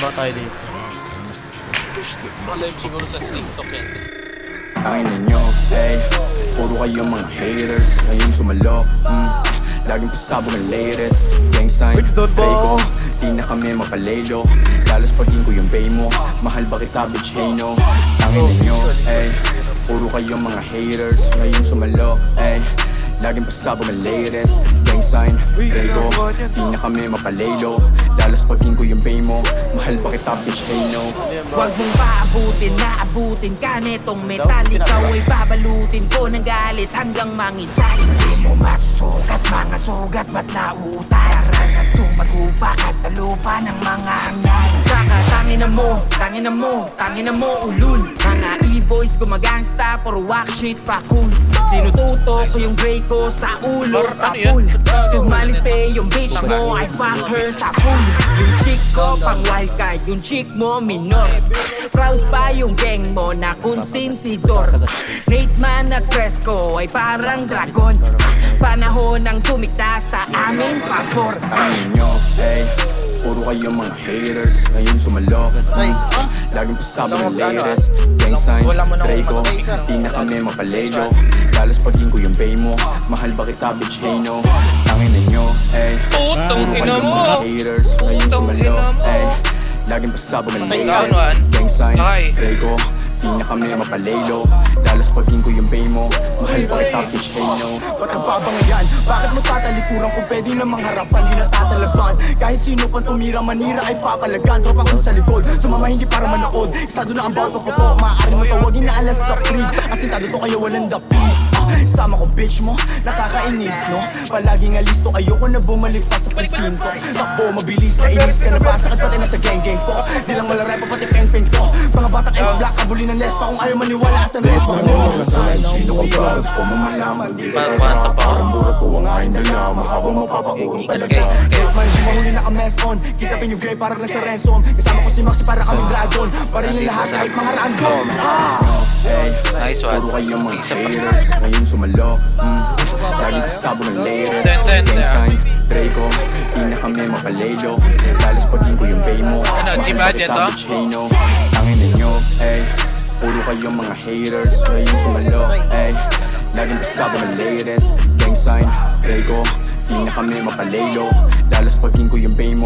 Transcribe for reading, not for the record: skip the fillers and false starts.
Baka tayo dito. Live siguro sa TikTok yan. Tangin ninyo, ay puro kayong mga haters. Ngayon sumalok, laging pasabog ang latest. Gang sign, try ko, di na kami mapalelo. Lalos pagin ko yung bay mo, mahal ba kita bitch, hey no. Tangin ninyo, ay puro kayong mga haters. Ngayon sumalok, ay laging pasabog ang latest. Gang sign, try ko, di na kami mapalelo. Lalos pagin ko yung bay mo, mahal ba kita bitch, hey no. Huwag mong paabutin, naabutin ka netong metal. Ikaw ay babalutin ko ng galit hanggang mangisay. Hindi mo masukat, mga sugat, ba't nauutaran? At sumagupa ka sa lupa ng mga hangal. Kakatangin na mo, tangin na mo, tangin na mo ulul. Mga e-boys gumagangsta, puro whack shit pa cool. Tinututok ko yung gray ko sa ulo, sa pool. Sumalise yung bitch mo, I fuck her sa pool. Yung chick ko pang wildcard, yung chick mo minor. Proud pa yung gang mo na konsentidor. Nate man at Cresco ay parang dragon. Panahon ng tumikta sa aming pabor. Tangin nyo, ay puro kayong mga haters. Ngayon sumalok, laging pasabog ang latest. Gang sign, try ko, di na kami mapalelo. Lalos pagin ko yung bay mo, mahal ba kita bitch, hey no. Tangin ninyo, ay Putong puro ina kayong mo! mga haters. Ngayon Putong ina sumalok, mo! ay laging pasabog ang Patay ka, latest. Juan. Gang sign, Ay. try ko, di na kami mapalelo. Lalos pagin ko yung bay mo, mahal ba kita bitch, hey no. Ba't nagbabangayan? Bakit mo tatalikuran kung pwede namang harapan? Di na tatalaban. Kahit sino pang tumira manira ay papalagan. Tropang ko sa likod, sumama hindi para manood. Isado na ang bawat paputok, maaaring matawagin na alas sa creed. Asintado to kayo walang the peace. Sama ko bitch mo, nakakainis no. Palaging alisto, ayoko na bumalik pa sa presinto. Takbo, mabilis, nainis ka na ba? Sakit pati na sa gang-gang ko. Di lang wala rap, pati pen-pen ko. Mga batang S-Black, kabuli ng lespa. Kung ayaw maniwala sa respa, kung ano sa Sino ka ba? Gusto mo malaman, di ka Panta pa ako. Parang burat ko ang aking dala, mahabang mapapakulo talaga. Man, di mahuli na ka-mess on. Kita pin yung gray para lang sa ransom. Kasama ko si Maxi para kaming dragon. Parin yung lahat kahit mga random. Nice one. Puro kayong mga Isa pa. haters, ngayon sumalok. Laging pasabog ang latest. Ten, Gang ah. sign, try ko, di na kami mapalelo. Lalos pagin ko yung bay mo, Ano, mahal G-budget, ba kita, oh? bitch, hey no. Tangin ninyo, ay puro kayong mga haters, ngayon sumalok. Ay laging pasabog ang latest. Gang sign, try ko, di na kami mapalelo. Lalos pagin ko yung bay mo,